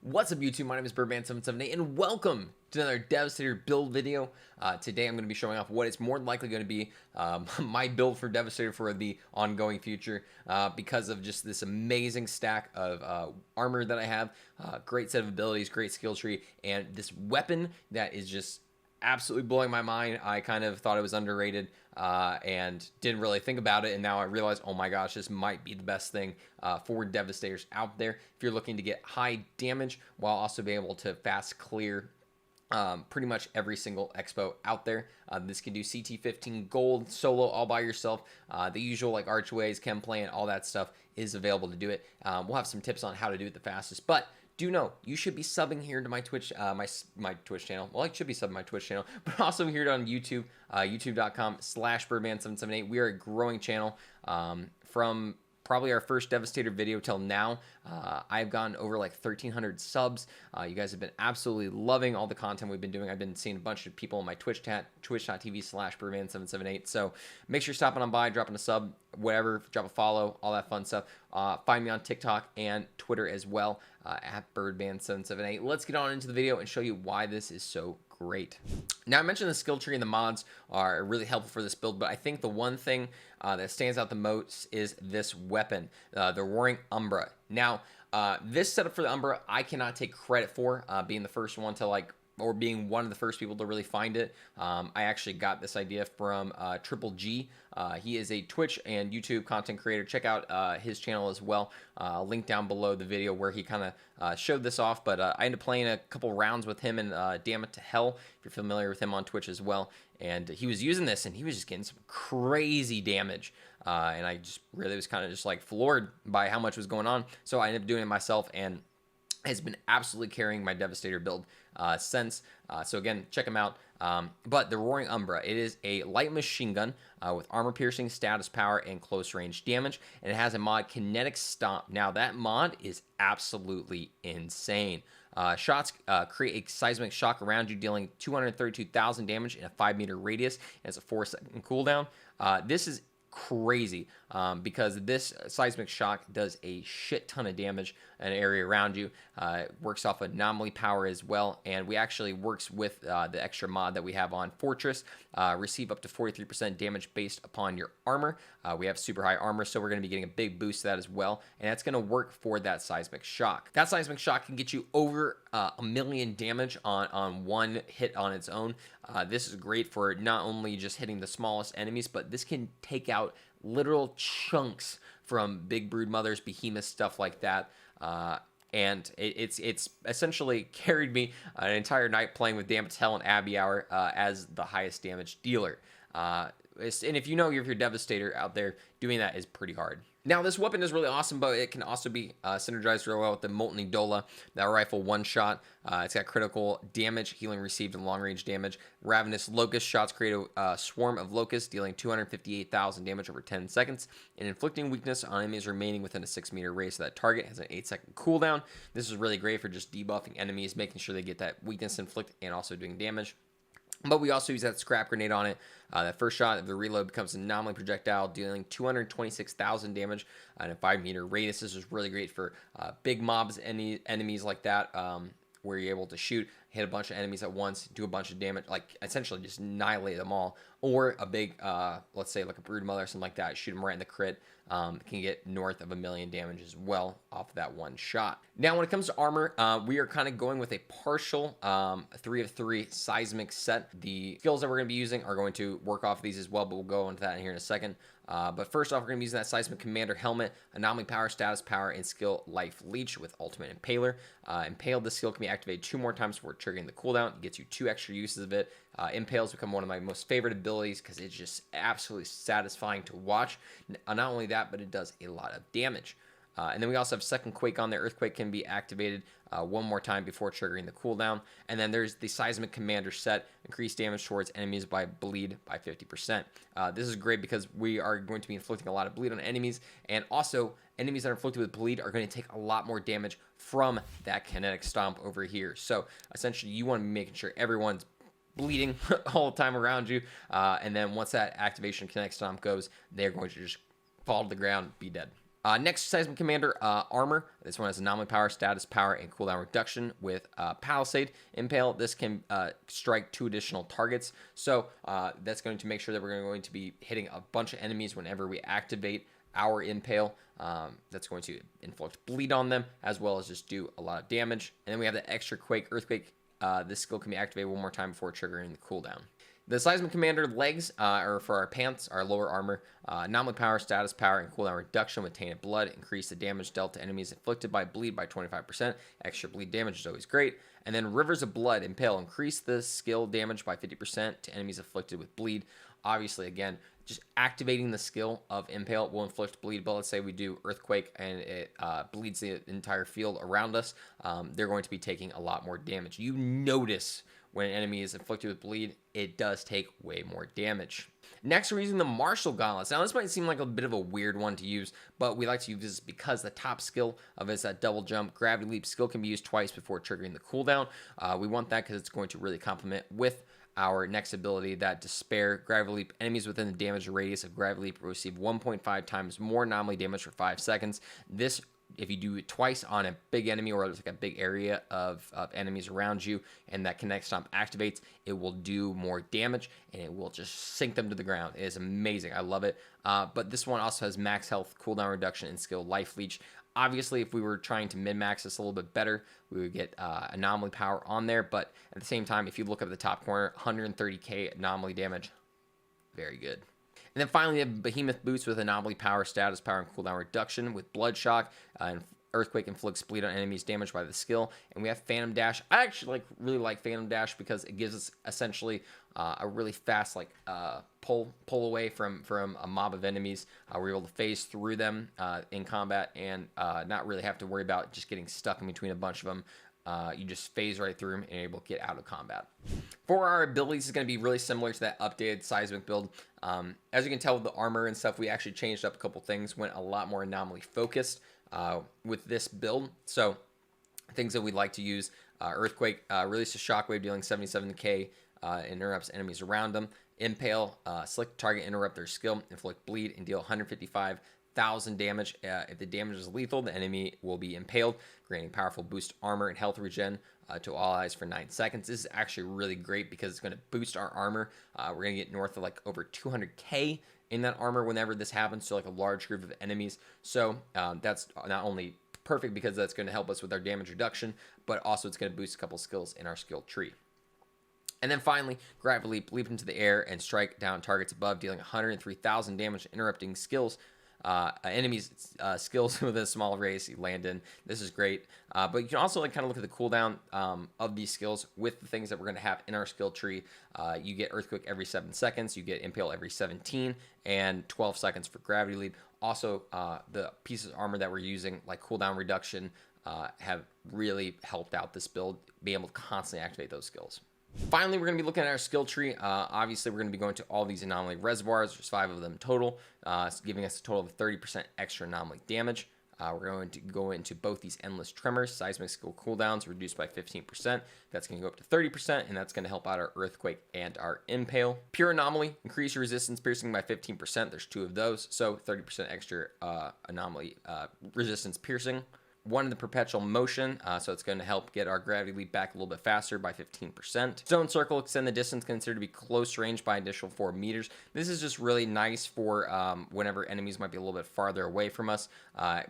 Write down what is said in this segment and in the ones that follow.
What's up YouTube, my name is Birdman778 and welcome to another Devastator build video. Today I'm going to be showing off what is more than likely going to be my build for Devastator for the ongoing future because of just this amazing stack of armor that I have, great set of abilities, great skill tree, and this weapon that is just absolutely blowing my mind. I kind of thought it was underrated and didn't really think about it, and now I realize, oh my gosh, this might be the best thing for Devastators out there if you're looking to get high damage while also being able to fast clear pretty much every single expo out there. This can do CT15 gold solo all by yourself. The usual like archways, chem plant, all that stuff is available to do it. We'll have some tips on how to do it the fastest, but do know you should be subbing here to my Twitch, my Twitch channel. Well, I should be subbing my Twitch channel, but also here on YouTube, youtube.com/birdman778. We are a growing channel. From probably our first Devastator video till now, I've gotten over like 1,300 subs. You guys have been absolutely loving all the content we've been doing. I've been seeing a bunch of people on my Twitch chat, twitch.tv/birdman778. So make sure you're stopping on by, dropping a sub, whatever, drop a follow, all that fun stuff. Find me on TikTok and Twitter as well, at Birdman778. Let's get on into the video and show you why this is so great. Now, I mentioned the skill tree and the mods are really helpful for this build, but I think the one thing that stands out the most is this weapon, the Roaring Umbra. Now, this setup for the Umbra, I cannot take credit for being the first one to or being one of the first people to really find it. I actually got this idea from Triple G. He is a Twitch and YouTube content creator. Check out his channel as well. Link down below the video where he kind of showed this off. But I ended up playing a couple rounds with him and Damn It to Hell, if you're familiar with him on Twitch as well. And he was using this and he was just getting some crazy damage. And I just really was kind of just like floored by how much was going on. So I ended up doing it myself, and has been absolutely carrying my Devastator build since. So again, check him out. But the Roaring Umbra, it is a light machine gun with armor piercing, status power, and close range damage. And it has a mod, Kinetic Stomp. Now that mod is absolutely insane. Shots create a seismic shock around you, dealing 232,000 damage in a 5-meter radius. And it's a 4-second cooldown. This is crazy because this seismic shock does a shit ton of damage in an area around you. It works off anomaly power as well, and we actually works with the extra mod that we have on Fortress. Receive up to 43% damage based upon your armor. We have super high armor, so we're going to be getting a big boost to that as well, and that's going to work for that seismic shock. That seismic shock can get you over 1,000,000 damage on one hit on its own. This is great for not only just hitting the smallest enemies, but this can take out literal chunks from big brood mothers, behemoths, stuff like that. And it's essentially carried me an entire night playing with Damn It to Hell and Abbey Hour as the highest damage dealer. And if you know if you're Devastator out there, doing that is pretty hard. Now, this weapon is really awesome, but it can also be synergized really well with the Molten Idola. That rifle one-shot. It's got critical damage, healing received, and long-range damage. Ravenous Locust shots create a swarm of locusts, dealing 258,000 damage over 10 seconds, and inflicting weakness on enemies remaining within a 6-meter radius of that target. Has an 8-second cooldown. This is really great for just debuffing enemies, making sure they get that weakness inflicted, and also doing damage. But we also use that scrap grenade on it. That first shot of the reload becomes an anomaly projectile, dealing 226,000 damage in a 5-meter radius. This is really great for big mobs, enemies like that, where you're able to shoot, hit a bunch of enemies at once, do a bunch of damage, like essentially just annihilate them all. Or a big, let's say like a brood mother or something like that, shoot them right in the crit. Can get north of 1,000,000 damage as well off of that one shot. Now, when it comes to armor, we are kind of going with a partial 3 of 3 seismic set. The skills that we're going to be using are going to work off these as well, but we'll go into that in here in a second. But first off, we're going to be using that Seismic Commander helmet, anomaly power, status power, and skill Life Leech with Ultimate Impaler. Impale, this skill can be activated 2 more times before triggering the cooldown. It gets you 2 extra uses of it. Impales become one of my most favorite abilities because it's just absolutely satisfying to watch. Not only that, but it does a lot of damage. And then we also have Second Quake on there. Earthquake can be activated 1 more time before triggering the cooldown. And then there's the Seismic Commander set. Increase damage towards enemies by bleed by 50%. This is great because we are going to be inflicting a lot of bleed on enemies. And also, enemies that are inflicted with bleed are going to take a lot more damage from that Kinetic Stomp over here. So essentially, you want to be making sure everyone's bleeding all the time around you. And then once that activation Kinetic Stomp goes, they're going to just fall to the ground, be dead. Next, Seismic Commander, Armor. This one has anomaly power, status power, and cooldown reduction with Palisade Impale. This can strike 2 additional targets. So that's going to make sure that we're going to be hitting a bunch of enemies whenever we activate our Impale. That's going to inflict bleed on them, as well as just do a lot of damage. And then we have the extra Quake, Earthquake. This skill can be activated one more time before triggering the cooldown. The Seismic Commander legs are for our pants, our lower armor, anomaly power, status power, and cooldown reduction with tainted blood. Increase the damage dealt to enemies inflicted by bleed by 25%. Extra bleed damage is always great. And then Rivers of Blood, Impale. Increase the skill damage by 50% to enemies afflicted with bleed. Obviously, again, just activating the skill of Impale will inflict bleed, but let's say we do Earthquake and it bleeds the entire field around us. They're going to be taking a lot more damage. You notice when an enemy is inflicted with bleed, it does take way more damage. Next, we're using the Martial Gauntlets. Now, this might seem like a bit of a weird one to use, but we like to use this because the top skill of it is that double jump. Gravity Leap skill can be used twice before triggering the cooldown. We want that because it's going to really complement with our next ability, that Despair. Gravity Leap. Enemies within the damage radius of Gravity Leap receive 1.5 times more anomaly damage for 5 seconds. This, if you do it twice on a big enemy or there's like a big area of enemies around you and that Connect Stomp activates, it will do more damage and it will just sink them to the ground. It is amazing. I love it. But this one also has max health, cooldown reduction, and skill Life Leech. Obviously, if we were trying to min-max this a little bit better, we would get anomaly power on there. But at the same time, if you look at the top corner, 130k anomaly damage. Very good. And then finally, we have Behemoth Boots with anomaly power, status power, and cooldown reduction with Blood Shock. And Earthquake inflicts bleed on enemies damaged by the skill. And we have Phantom Dash. I actually really like Phantom Dash because it gives us essentially a really fast pull away from a mob of enemies. We're able to phase through them in combat and not really have to worry about just getting stuck in between a bunch of them. You just phase right through them and you're able to get out of combat. For our abilities, it's going to be really similar to that updated Seismic build. As you can tell with the armor and stuff, we actually changed up a couple things, went a lot more anomaly focused with this build. So things that we'd like to use, Earthquake, release a shockwave dealing 77k, interrupts enemies around them. Impale, select target, interrupt their skill, inflict bleed, and deal 155,000 damage. If the damage is lethal, the enemy will be impaled, granting powerful boost armor and health regen to all allies for 9 seconds. This is actually really great because it's going to boost our armor. We're going to get north of like over 200k in that armor whenever this happens to like a large group of enemies. So that's not only perfect because that's going to help us with our damage reduction, but also it's going to boost a couple skills in our skill tree. And then finally, Gravity Leap, leap into the air and strike down targets above, dealing 103,000 damage, interrupting enemies' skills with a small race you land in. This is great. But you can also kind of look at the cooldown of these skills with the things that we're going to have in our skill tree. You get Earthquake every 7 seconds, you get Impale every 17, and 12 seconds for Gravity Leap. Also, the pieces of armor that we're using, like cooldown reduction, have really helped out this build, being able to constantly activate those skills. Finally, we're going to be looking at our skill tree. Obviously, we're going to be going to all these anomaly reservoirs. There's 5 of them total, giving us a total of 30% extra anomaly damage. We're going to go into both these endless tremors. Seismic skill cooldowns reduced by 15%. That's going to go up to 30%, and that's going to help out our Earthquake and our Impale. Pure anomaly, increase your resistance piercing by 15%. There's 2 of those, so 30% extra anomaly resistance piercing. 1 in the perpetual motion, so it's going to help get our Gravity Leap back a little bit faster by 15%. Zone Circle, extend the distance considered to be close range by additional 4 meters. This is just really nice for whenever enemies might be a little bit farther away from us.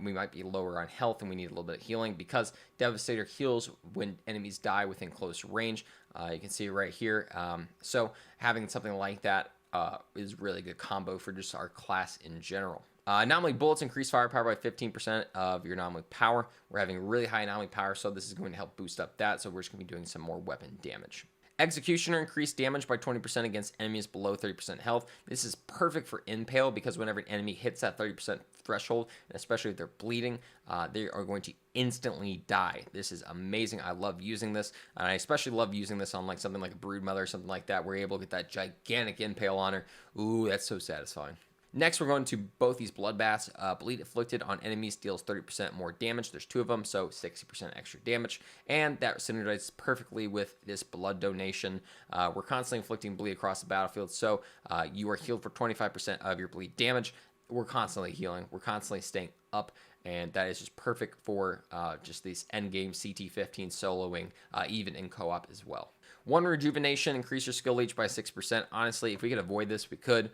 We might be lower on health and we need a little bit of healing, because Devastator heals when enemies die within close range. You can see right here. So having something like that is really good combo for just our class in general. Anomaly bullets increase firepower by 15% of your anomaly power. We're having really high anomaly power, so this is going to help boost up that. So we're just going to be doing some more weapon damage. Executioner increased damage by 20% against enemies below 30% health. This is perfect for Impale, because whenever an enemy hits that 30% threshold, and especially if they're bleeding, they are going to instantly die. This is amazing. I love using this, and I especially love using this on like something like a Broodmother or something like that. We're able to get that gigantic Impale on her. Ooh, that's so satisfying. Next, we're going to both these bloodbaths. Bleed inflicted on enemies deals 30% more damage. There's 2 of them, so 60% extra damage. And that synergizes perfectly with this blood donation. We're constantly inflicting bleed across the battlefield, so you are healed for 25% of your bleed damage. we're constantly healing. We're constantly staying up, and that is just perfect for just these end game CT15 soloing, even in co-op as well. 1 rejuvenation, increase your skill leech by 6%. Honestly, if we could avoid this, we could,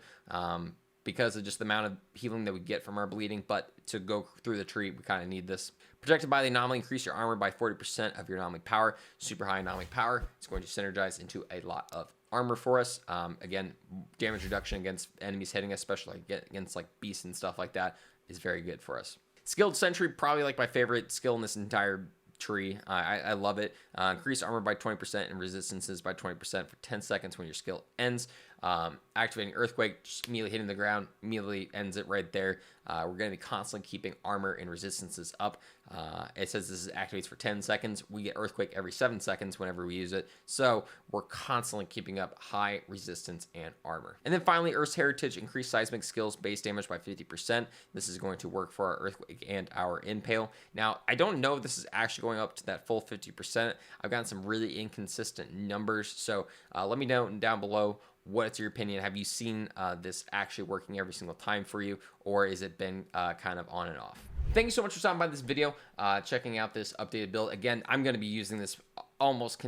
because of just the amount of healing that we get from our bleeding, but to go through the tree, we kind of need this. Protected by the anomaly, increase your armor by 40% of your anomaly power. Super high anomaly power. It's going to synergize into a lot of armor for us. Again, damage reduction against enemies hitting us, especially against like beasts and stuff like that, is very good for us. Skilled Sentry, probably like my favorite skill in this entire tree. I love it. Increase armor by 20% and resistances by 20% for 10 seconds when your skill ends. Activating Earthquake, just immediately hitting the ground, immediately ends it right there. We're going to be constantly keeping armor and resistances up. It says this activates for 10 seconds. We get Earthquake every 7 seconds whenever we use it. So we're constantly keeping up high resistance and armor. And then finally, Earth's Heritage, increase Seismic skills base damage by 50%. This is going to work for our Earthquake and our Impale. Now, I don't know if this is actually going up to that full 50%. I've gotten some really inconsistent numbers. So let me know down below. What's your opinion? Have you seen this actually working every single time for you, or has it been kind of on and off? Thank you so much for stopping by this video, checking out this updated build. Again, I'm going to be using this almost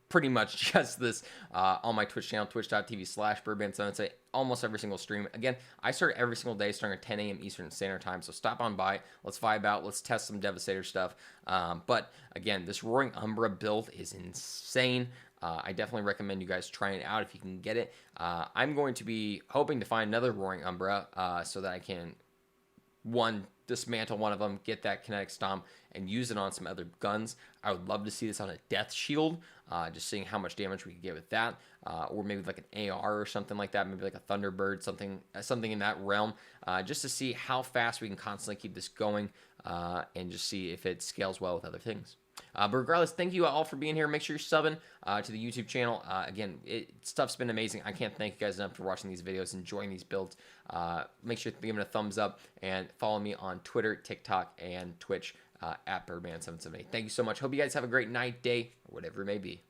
pretty much just this on my Twitch channel, twitch.tv/birdman7. Almost every single stream. Again, I start every single day starting at 10 a.m. Eastern Standard Time, so stop on by. Let's vibe out. Let's test some Devastator stuff. But again, this Roaring Umbra build is insane. I definitely recommend you guys trying it out if you can get it. I'm going to be hoping to find another Roaring Umbra so that I can, dismantle one of them, get that kinetic stomp, and use it on some other guns. I would love to see this on a Death Shield, just seeing how much damage we could get with that, or maybe like an AR or something like that, maybe like a Thunderbird, something in that realm, just to see how fast we can constantly keep this going, and just see if it scales well with other things. But regardless, thank you all for being here. Make sure you're subbing to the YouTube channel. Again, stuff's been amazing. I can't thank you guys enough for watching these videos, enjoying these builds. Make sure to give it a thumbs up and follow me on Twitter, TikTok, and Twitch at Birdman778. Thank you so much. Hope you guys have a great night, day, or whatever it may be.